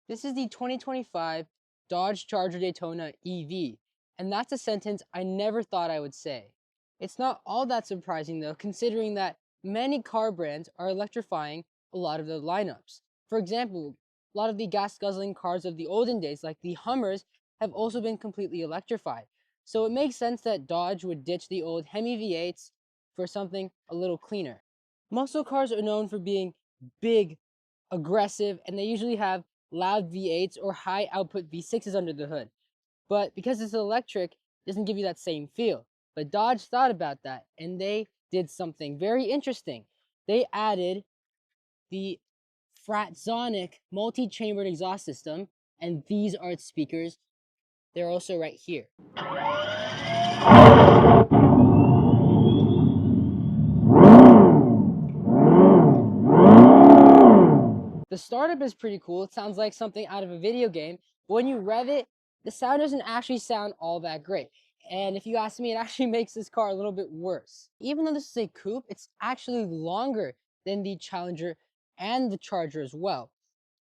This is the 2025 Dodge Charger Daytona EV, and that's a sentence I never thought I would say. It's not all that surprising though, considering that many car brands are electrifying a lot of their lineups. For example, a lot of the gas-guzzling cars of the olden days, like the Hummers, have also been completely electrified. So it makes sense that Dodge would ditch the old Hemi V8s for something a little cleaner. Muscle cars are known for being big, aggressive, and they usually have loud V8s or high output V6s under the hood. But because it's electric, it doesn't give you that same feel. But Dodge thought about that and they did something very interesting. They added the Fratzonic multi-chambered exhaust system, and these are its speakers. They're also right here. The startup is pretty cool. It sounds like something out of a video game. But when you rev it, the sound doesn't actually sound all that great. And if you ask me, it actually makes this car a little bit worse. Even though this is a coupe, it's actually longer than the Challenger and the Charger as well,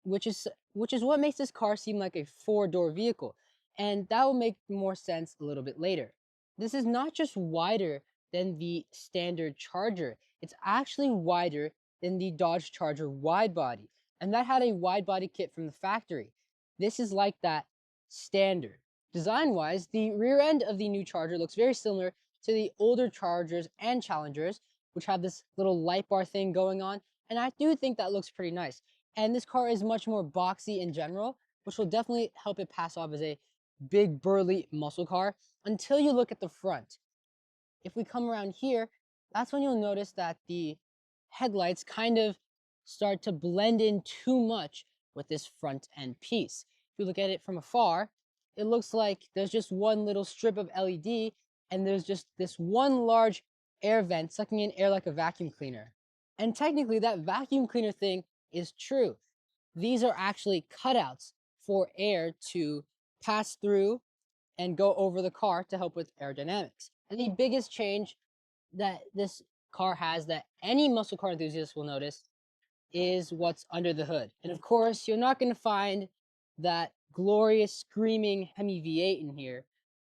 which is what makes this car seem like a four-door vehicle. And that will make more sense a little bit later. This is not just wider than the standard Charger, it's actually wider than the Dodge Charger wide body. And that had a wide body kit from the factory. This is like that standard. Design-wise, the rear end of the new Charger looks very similar to the older Chargers and Challengers, which have this little light bar thing going on, and I do think that looks pretty nice. And this car is much more boxy in general, which will definitely help it pass off as a big, burly muscle car until you look at the front. If we come around here, that's when you'll notice that the headlights kind of start to blend in too much with this front end piece. If you look at it from afar, it looks like there's just one little strip of LED and there's just this one large air vent sucking in air like a vacuum cleaner. And technically that vacuum cleaner thing is true. These are actually cutouts for air to pass through and go over the car to help with aerodynamics. And the biggest change that this car has that any muscle car enthusiast will notice is what's under the hood. And of course, you're not going to find that glorious screaming Hemi V8 in here,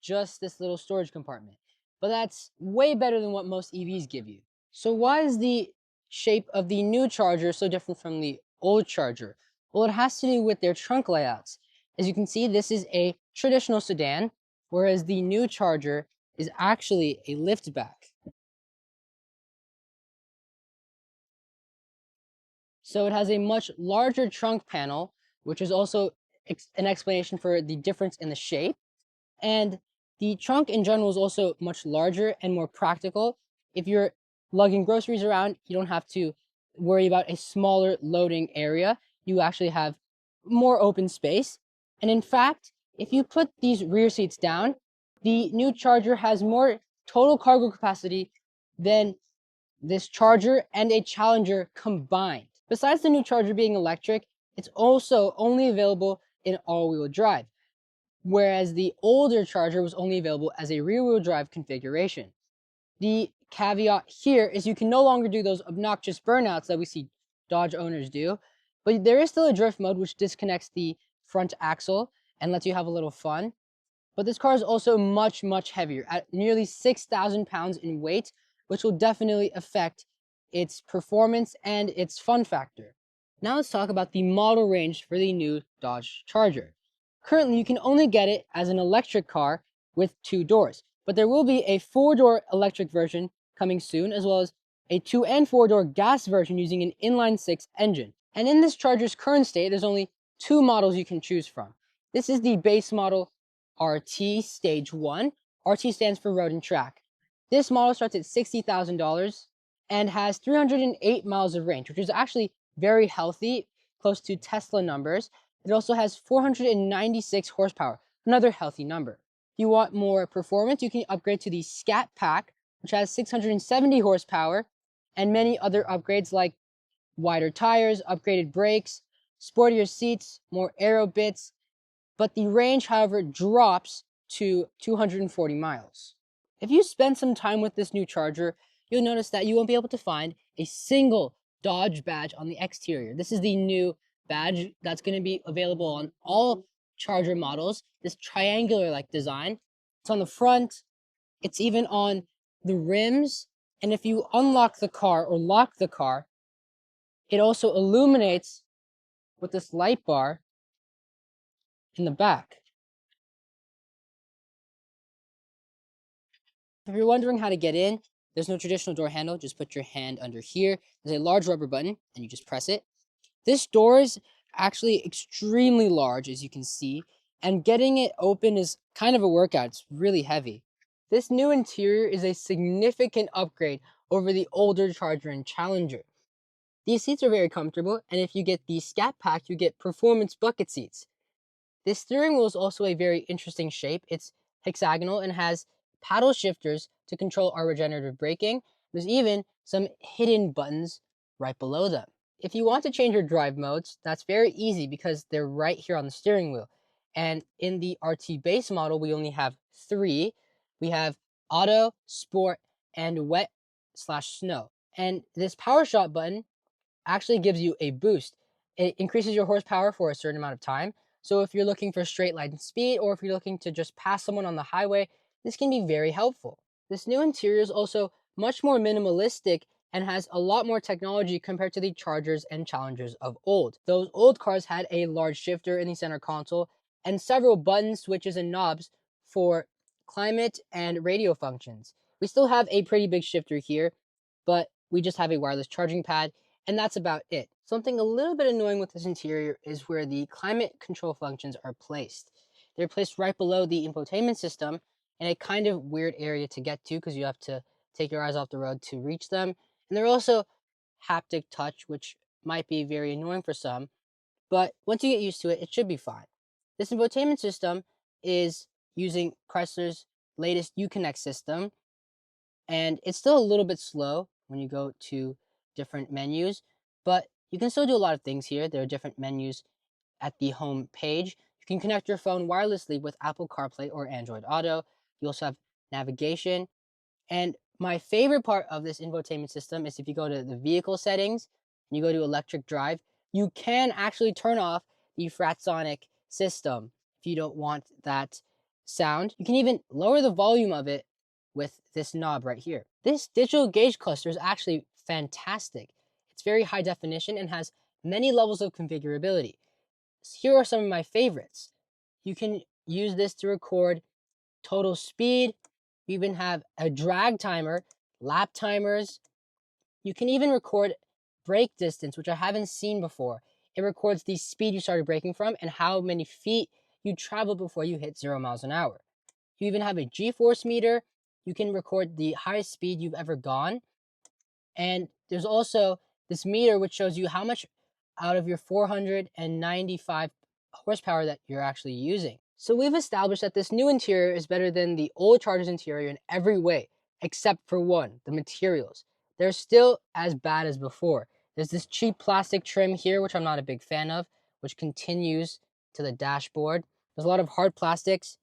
just this little storage compartment. But that's way better than what most EVs give you. So why is the shape of the new Charger so different from the old Charger? Well, it has to do with their trunk layouts. As you can see, this is a traditional sedan, whereas the new Charger is actually a liftback. So it has a much larger trunk panel, which is also an explanation for the difference in the shape. And the trunk in general is also much larger and more practical. If you're lugging groceries around, you don't have to worry about a smaller loading area. You actually have more open space. And in fact, if you put these rear seats down, the new Charger has more total cargo capacity than this Charger and a Challenger combined. Besides the new Charger being electric, it's also only available in all-wheel drive, whereas the older Charger was only available as a rear-wheel drive configuration. The caveat here is you can no longer do those obnoxious burnouts that we see Dodge owners do, but there is still a drift mode which disconnects the front axle and lets you have a little fun. But this car is also much, much heavier at nearly 6,000 pounds in weight, which will definitely affect its performance and its fun factor. Now let's talk about the model range for the new Dodge Charger. Currently, you can only get it as an electric car with 2 doors, but there will be a 4-door electric version coming soon, as well as a 2 and 4-door gas version using an inline-6 engine. And in this Charger's current state, there's only 2 models you can choose from. This is the base model RT Stage 1. RT stands for Road and Track. This model starts at $60,000 and has 308 miles of range, which is actually very healthy, close to Tesla numbers. It also has 496 horsepower, another healthy number. If you want more performance, you can upgrade to the Scat Pack, which has 670 horsepower, and many other upgrades like wider tires, upgraded brakes, sportier seats, more aero bits, but the range, however, drops to 240 miles. If you spend some time with this new Charger, you'll notice that you won't be able to find a single Dodge badge on the exterior. This is the new badge that's going to be available on all Charger models, this triangular like design. It's on the front, it's even on the rims, and if you unlock the car or lock the car, it also illuminates with this light bar in the back. If you're wondering how to get in, there's no traditional door handle. Just put your hand under here. There's a large rubber button, and you just press it. This door is actually extremely large, as you can see, and getting it open is kind of a workout. It's really heavy. This new interior is a significant upgrade over the older Charger and Challenger. These seats are very comfortable, and if you get the Scat Pack, you get performance bucket seats. This steering wheel is also a very interesting shape. It's hexagonal and has paddle shifters to control our regenerative braking. There's even some hidden buttons right below them. If you want to change your drive modes, that's very easy because they're right here on the steering wheel. And in the RT base model, we only have three. We have auto, sport, and wet/snow. And this power shot button actually gives you a boost. It increases your horsepower for a certain amount of time. So if you're looking for straight line speed, or if you're looking to just pass someone on the highway, this can be very helpful. This new interior is also much more minimalistic and has a lot more technology compared to the Chargers and Challengers of old. Those old cars had a large shifter in the center console and several buttons, switches, and knobs for climate and radio functions. We still have a pretty big shifter here, but we just have a wireless charging pad, and that's about it. Something a little bit annoying with this interior is where the climate control functions are placed. They're placed right below the infotainment system in a kind of weird area to get to because you have to take your eyes off the road to reach them. And they're also haptic touch, which might be very annoying for some, but once you get used to it, it should be fine. This infotainment system is using Chrysler's latest Uconnect system, and it's still a little bit slow when you go to different menus, but you can still do a lot of things here. There are different menus at the home page. You can connect your phone wirelessly with Apple CarPlay or Android Auto. You also have navigation. And my favorite part of this infotainment system is if you go to the vehicle settings and you go to electric drive, you can actually turn off the Fratsonic system if you don't want that sound. You can even lower the volume of it with this knob right here. This digital gauge cluster is actually fantastic. It's very high definition and has many levels of configurability. Here are some of my favorites. You can use this to record total speed. You even have a drag timer, lap timers. You can even record brake distance, which I haven't seen before. It records the speed you started braking from and how many feet you traveled before you hit 0 miles an hour. You even have a G-force meter. You can record the highest speed you've ever gone. And there's also this meter which shows you how much out of your 495 horsepower that you're actually using. So we've established that this new interior is better than the old Charger's interior in every way, except for one, the materials. They're still as bad as before. There's this cheap plastic trim here, which I'm not a big fan of, which continues to the dashboard. There's a lot of hard plastics.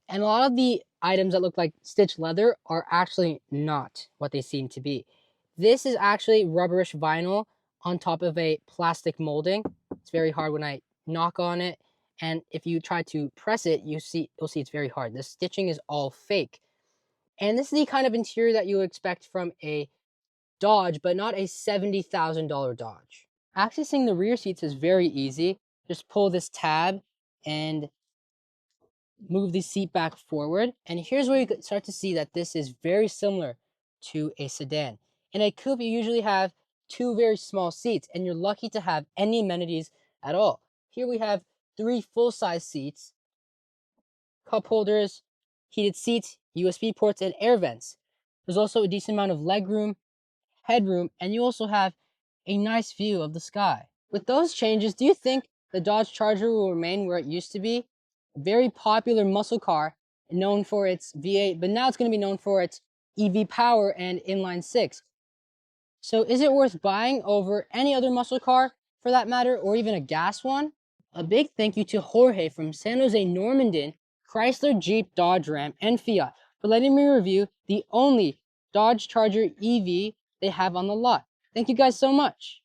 And a lot of the items that look like stitched leather are actually not what they seem to be. This is actually rubberish vinyl on top of a plastic molding. It's very hard when I knock on it. And if you try to press it, you'll see it's very hard. The stitching is all fake. And this is the kind of interior that you expect from a Dodge, but not a $70,000 Dodge. Accessing the rear seats is very easy. Just pull this tab and move the seat back forward. And here's where you start to see that this is very similar to a sedan. In a coupe, you usually have two very small seats, and you're lucky to have any amenities at all. Here we have three full-size seats, cup holders, heated seats, USB ports, and air vents. There's also a decent amount of legroom, headroom, and you also have a nice view of the sky. With those changes, do you think the Dodge Charger will remain where it used to be? A very popular muscle car known for its V8, but now it's going to be known for its EV power and inline six. So is it worth buying over any other muscle car for that matter, or even a gas one? A big thank you to Jorge from San Jose Normandin, Chrysler, Jeep, Dodge, Ram, and Fiat for letting me review the only Dodge Charger EV they have on the lot. Thank you guys so much.